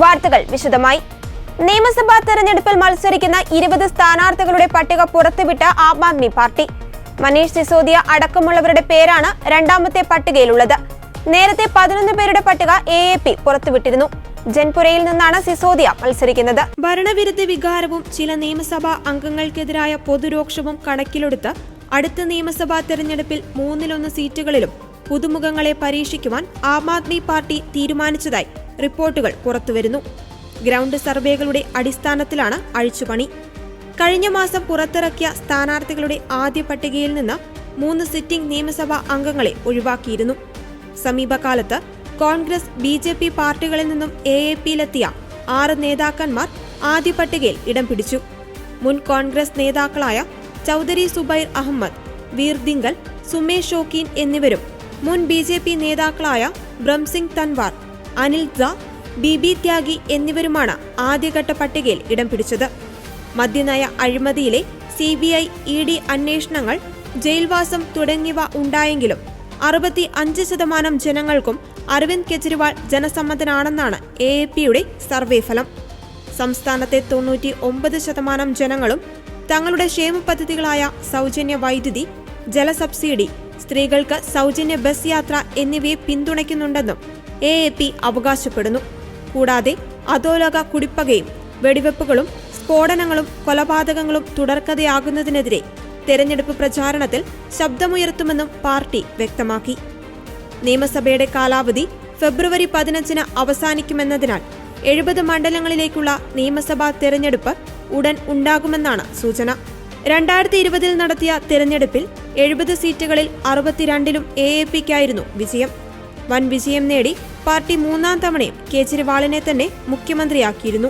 വാർത്തകൾ വിശദമായി. നിയമസഭാ തെരഞ്ഞെടുപ്പിൽ മത്സരിക്കുന്ന 20 സ്ഥാനാർത്ഥികളുടെ പട്ടിക പുറത്തുവിട്ട ആം ആദ്മി പാർട്ടി. മനീഷ് സിസോദിയ അടക്കമുള്ളവരുടെ പേരാണ് രണ്ടാമത്തെ പട്ടികയിലുള്ളത്. നേരത്തെ 11 പേരുടെ പട്ടിക AAP പുറത്തുവിട്ടിരുന്നു. ജൻപുരയിൽ നിന്നാണ് സിസോദിയ മത്സരിക്കുന്നത്. ഭരണവിരുദ്ധ വികാരവും ചില നിയമസഭാ അംഗങ്ങൾക്കെതിരായ പൊതുരോക്ഷവും കണക്കിലെടുത്ത് അടുത്ത നിയമസഭാ തെരഞ്ഞെടുപ്പിൽ 1/3 സീറ്റുകളിലും പുതുമുഖങ്ങളെ പരീക്ഷിക്കുവാൻ ആം ആദ്മി പാർട്ടി തീരുമാനിച്ചതായി റിപ്പോർട്ടുകൾ പുറത്തുവരുന്നു. ഗ്രൗണ്ട് സർവേകളുടെ അടിസ്ഥാനത്തിലാണ് അഴിച്ചുപണി. കഴിഞ്ഞ മാസം പുറത്തിറക്കിയ സ്ഥാനാർത്ഥികളുടെ ആദ്യ പട്ടികയിൽ നിന്ന് 3 സിറ്റിംഗ് നിയമസഭാ അംഗങ്ങളെ ഒഴിവാക്കിയിരുന്നു. സമീപകാലത്ത് കോൺഗ്രസ് BJP പാർട്ടികളിൽ നിന്നും AAPയിലെത്തിയ 6 നേതാക്കന്മാർ ആദ്യ പട്ടികയിൽ ഇടം പിടിച്ചു. മുൻ കോൺഗ്രസ് നേതാക്കളായ ചൌധരി സുബൈർ അഹമ്മദ്, വീർ ദിങ്കൽ, സുമേഷ് ഷോക്കീൻ എന്നിവരും മുൻ BJP നേതാക്കളായ ബ്രഹ്ംസിംഗ് തൻവാർ, അനിൽ ജ, BB ത്യാഗി എന്നിവരുമാണ് ആദ്യഘട്ട പട്ടികയിൽ ഇടം പിടിച്ചത്. മദ്യനയ അഴിമതിയിലെ CBI, ED അന്വേഷണങ്ങൾ, ജയിൽവാസം തുടങ്ങിയവ ഉണ്ടായെങ്കിലും 65% ജനങ്ങൾക്കും അരവിന്ദ് കെജ്രിവാൾ ജനസമ്മതനാണെന്നാണ് AAPയുടെ സർവേ ഫലം. സംസ്ഥാനത്തെ 99% ജനങ്ങളും തങ്ങളുടെ ക്ഷേമ പദ്ധതികളായ സൗജന്യ വൈദ്യുതി, ജല സബ്സിഡി, സ്ത്രീകൾക്ക് സൗജന്യ ബസ് യാത്ര എന്നിവയെ പിന്തുണയ്ക്കുന്നുണ്ടെന്നും AAP അവകാശപ്പെടുന്നു. കൂടാതെ അധോലോക കുടിപ്പകയും വെടിവെപ്പുകളും സ്ഫോടനങ്ങളും കൊലപാതകങ്ങളും തുടർക്കഥയാകുന്നതിനെതിരെ തെരഞ്ഞെടുപ്പ് പ്രചാരണത്തിൽ ശബ്ദമുയർത്തുമെന്നും പാർട്ടി വ്യക്തമാക്കി. നിയമസഭയുടെ കാലാവധി ഫെബ്രുവരി 15 അവസാനിക്കുമെന്നതിനാൽ 70 മണ്ഡലങ്ങളിലേക്കുള്ള നിയമസഭാ തെരഞ്ഞെടുപ്പ് ഉടൻ ഉണ്ടാകുമെന്നാണ് സൂചന. 2020 നടത്തിയ തെരഞ്ഞെടുപ്പിൽ 70 സീറ്റുകളിൽ 62ലും AAPക്കായിരുന്നു വിജയം. വൻ വിജയം നേടി പാർട്ടി 3ാം തവണയും കേജ്രിവാളിനെ തന്നെ മുഖ്യമന്ത്രിയാക്കിയിരുന്നു.